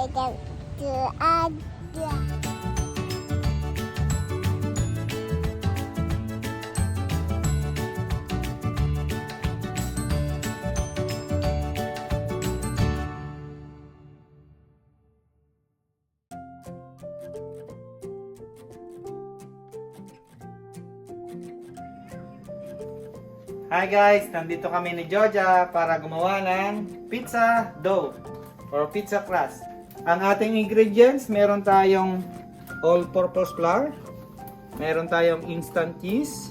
pegang ada. Hi guys! Nandito kami ni Georgia para gumawa ng pizza dough or pizza crust. Ang ating ingredients, meron tayong all-purpose flour, meron tayong instant cheese,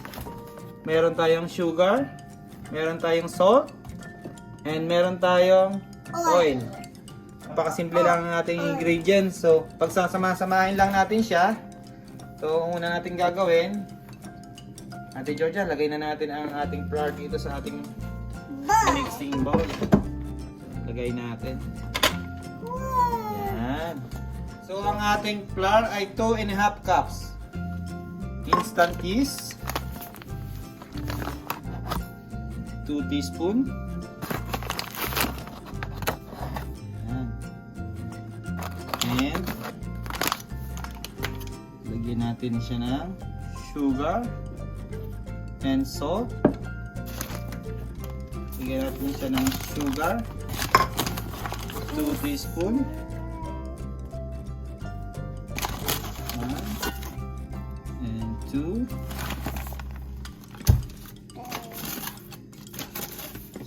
meron tayong sugar, meron tayong salt, and meron tayong oil. Napakasimple lang ang ating ingredients. So, pagsasama-samahin lang natin siya. So, ang una natin gagawin, Ate Georgia, lagay na natin ang ating flour dito sa ating mixing bowl. Lagay natin. Yan. So, ang ating flour ay 2.5 cups. Instant cheese. 2 teaspoon. Yan. And, lagyan natin siya ng sugar and salt. Lagyan natin siya ng sugar, 2 teaspoon. 1 and 2.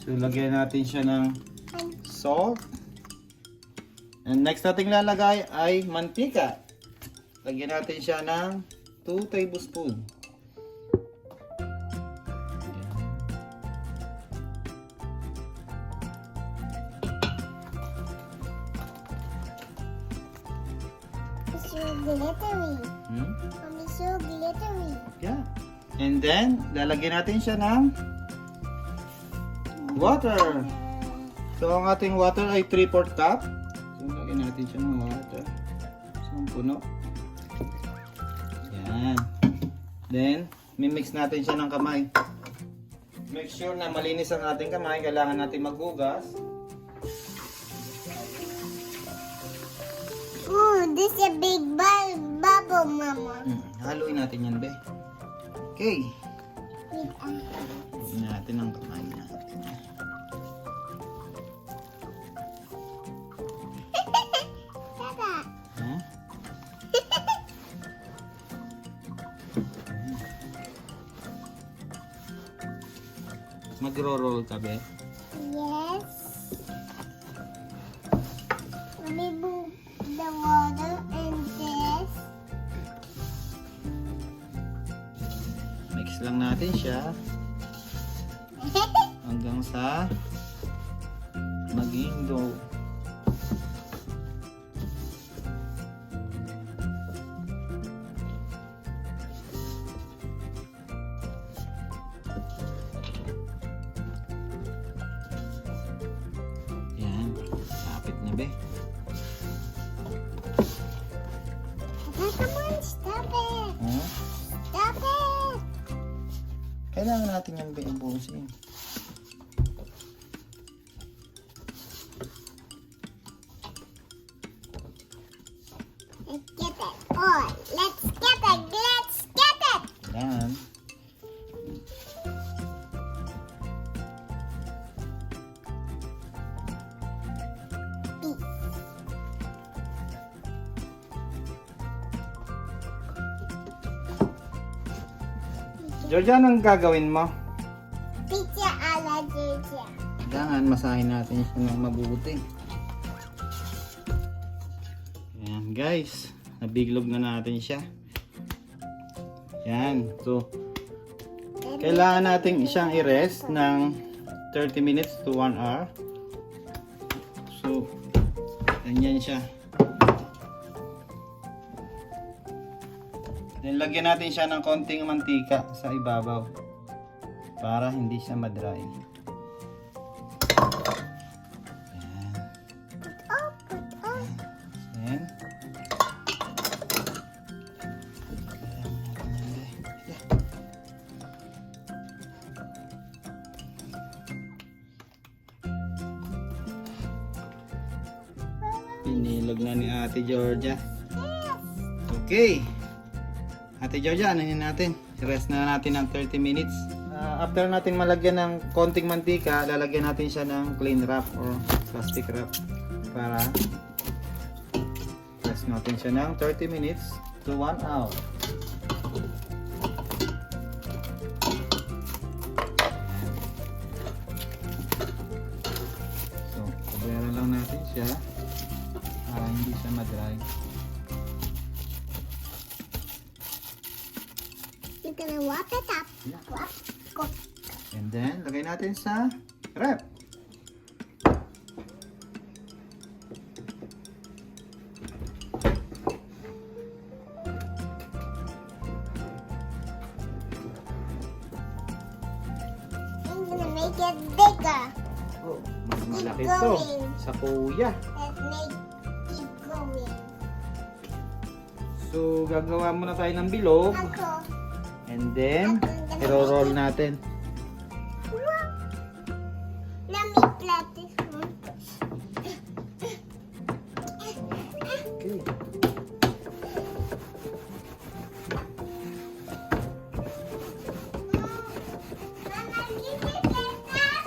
So lagyan natin siya ng salt. And next nating lalagay ay mantika. Lagyan natin siya ng 2 tablespoon. Glittery. Mommy, so glittery. Yeah. And then, lalagyan natin siya ng water. So, ang ating water ay 3/4 cup. So, lagyan natin siya ng water. So, puno. Yan. Then, mimix natin siya ng kamay. Make sure na malinis ang ating kamay. Kailangan natin maghugas. Oh, this is a big bubble, Mama. Haluin natin yan, be. Okay. With Haluin natin ang kamay natin. Tata. Huh? Magro-roll ka, be. Yes. Mommy, move the water and this. Mix lang natin siya hanggang sa maging dough. Yan, lapit na, be. Come on, stop it. Huh? Stop it. Kailangan natin yung ubusin. Let's get it. Oh, let's get it. Let's get it. Yan. Georgia, anong gagawin mo? Pizza ala Georgia. Kailangan masahin natin siya ng mabuti. Ayan guys, nabiglog na natin siya. Yan, so kailangan natin siyang i-rest ng 30 minutes to 1 hour. So, ganyan siya. Then, lagyan natin siya ng konting mantika sa ibabaw para hindi siya madry. Ayan. Pinilog na ni Ate Georgia. Okay. Ate Georgia, ano yun natin? Rest na natin ng 30 minutes. After natin malagyan ng konting mantika, lalagyan natin siya ng cling wrap or plastic wrap para rest natin siya ng 30 minutes to 1 hour. So, pabayaran lang natin siya para hindi siya ma-dry. You're gonna wrap it up. Yeah. Wrap. Go. And then, lagay natin sa rep. I'm gonna make it bigger. Oh, mas malaki Keep to. going. Sa kuya. Keep going. So, gagawa muna tayo ng bilog. Ako. And then, iro-roll natin. Let me play this one. Okay. Mama, give me that.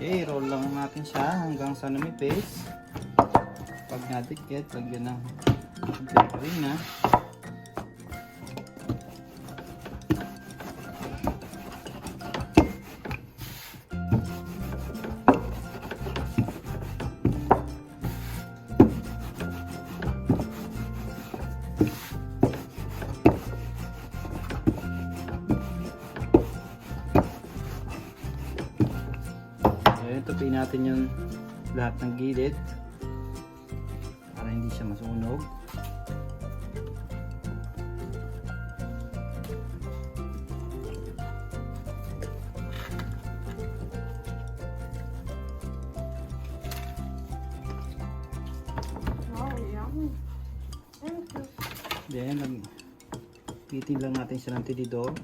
Okay, roll lang natin siya hanggang sa numipis. Pag nadikit, lagyan ng farina. Ayan, tupiin natin yung lahat ng gilid para hindi siya masunog. Oh, yummy. Then, pitin lang natin siya ng tinidor.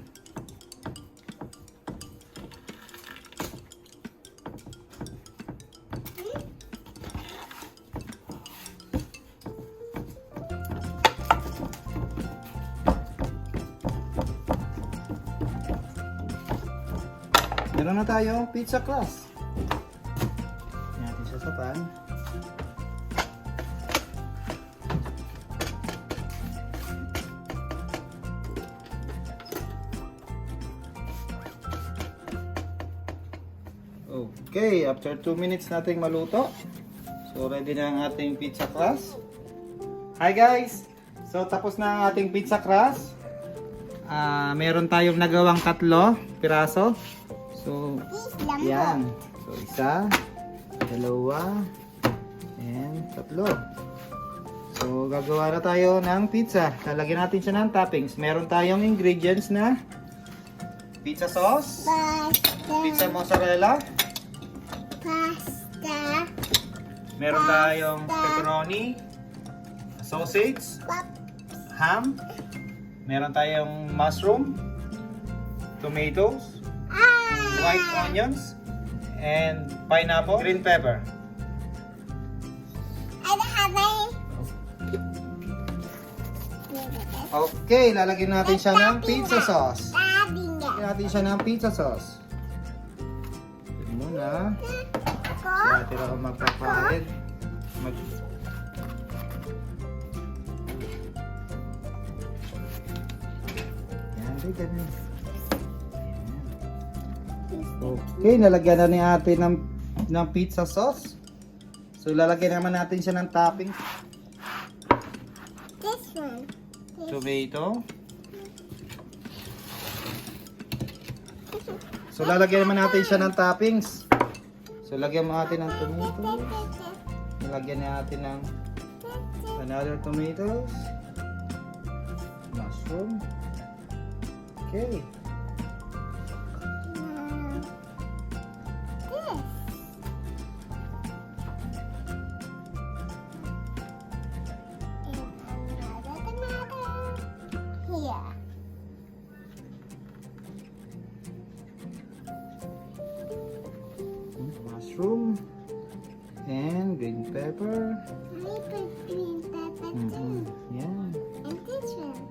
Meron na tayong pizza crust. Lagyan natin siya sa pan. Okay, after 2 minutes nating maluto. So ready na ang ating pizza crust. Hi guys! So tapos na ang ating pizza crust. Meron tayong nagawang 3 piraso. So, yan. So, 1, 2, and 3. So, gagawa na tayo ng pizza. Lalagyan natin siya ng toppings. Meron tayong ingredients na pizza sauce, pizza mozzarella, Pasta. meron tayong pepperoni, sausage, ham, meron tayong mushroom, tomatoes, white onions, and pineapple, green pepper. I don't have any. Okay, lalagyan natin siya ng pizza sauce. Adding Lalagyan it. natin siya ng pizza sauce. Ito muna. Ako. Natin ako magpapalit. Yan, ganyan. Okay, nalagyan na ni ate ng pizza sauce. So, lalagyan naman natin siya ng topping. This one. Tomato. So, lalagyan naman natin siya ng toppings. So, lagyan mo natin ng tomato. Lagyan natin ng another tomatoes. Mushroom. Okay. mushroom, and green pepper. I put green pepper too. Yeah. And this one.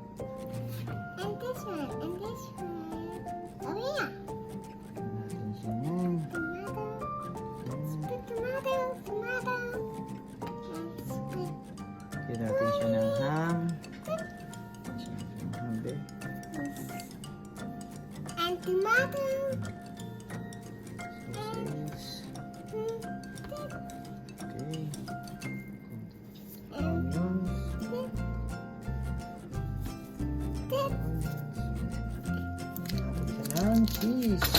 And this one. And this one. Oh yeah. Natin siya yan. Tomato. Let's put tomato. Tomato. Let's put Lagyan natin siya ng ham. Hambe. this. And tomato. Sausage. Okay. And Onions. this. Lagyan ng cheese.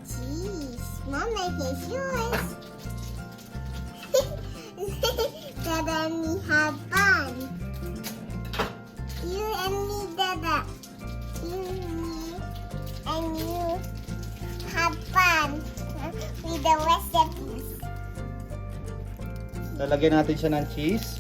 Cheese. Mama, here's yours. Dada and me have fun. You and me, Dada. You and me and you have fun with the recipes. Lalagyan natin siya ng cheese.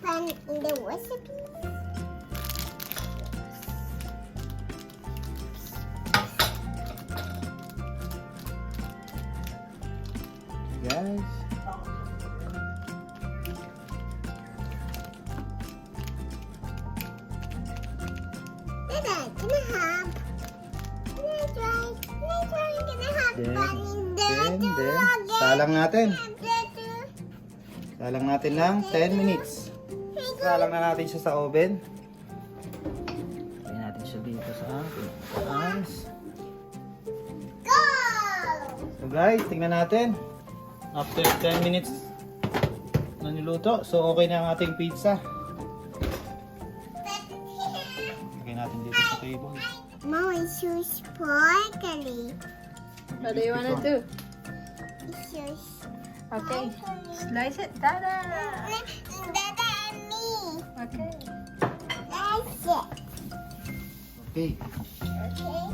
Fun in the recipes. Guys. Dada, can I have? Can I try? Can I try? Can I have fun in the Salang natin. Salang natin ng 10 minutes. Salang na natin siya sa oven. Lagyan natin siya dito sa taas. Go! So guys, tingnan natin. After 10 minutes na niluto, so okay na ang ating pizza. Lagyan natin dito sa table. Mama, it's so sparkly. What do you want to do? It's so Okay. sparkly. Slice it. Dada. Dada and me. Okay. That's it. Okay. Okay?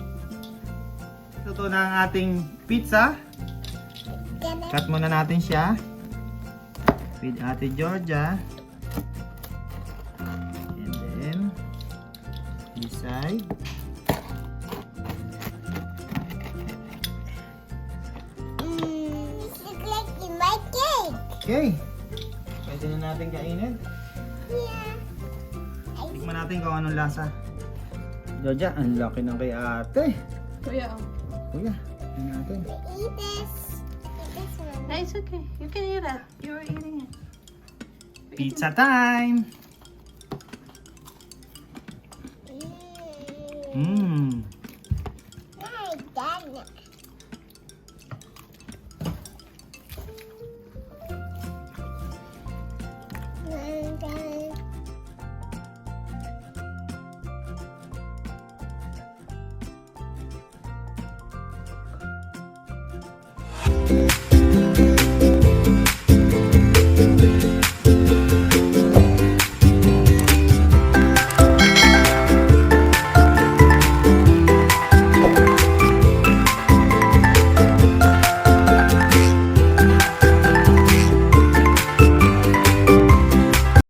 Luto na ang ating pizza. Dada. Cut muna natin siya. With Ate Georgia. And then, this side. This looks like you like cake. Okay. Pwede na natin kainin. Yeah. Tikman natin kung anong lasa. Georgia, ang laki ng kay ate. Kuya. Kuya, tingnan natin. Eat this. Eat this one. No, it's okay. You can eat it. You're eating it. Pizza time! Mm. Mmm. My dad.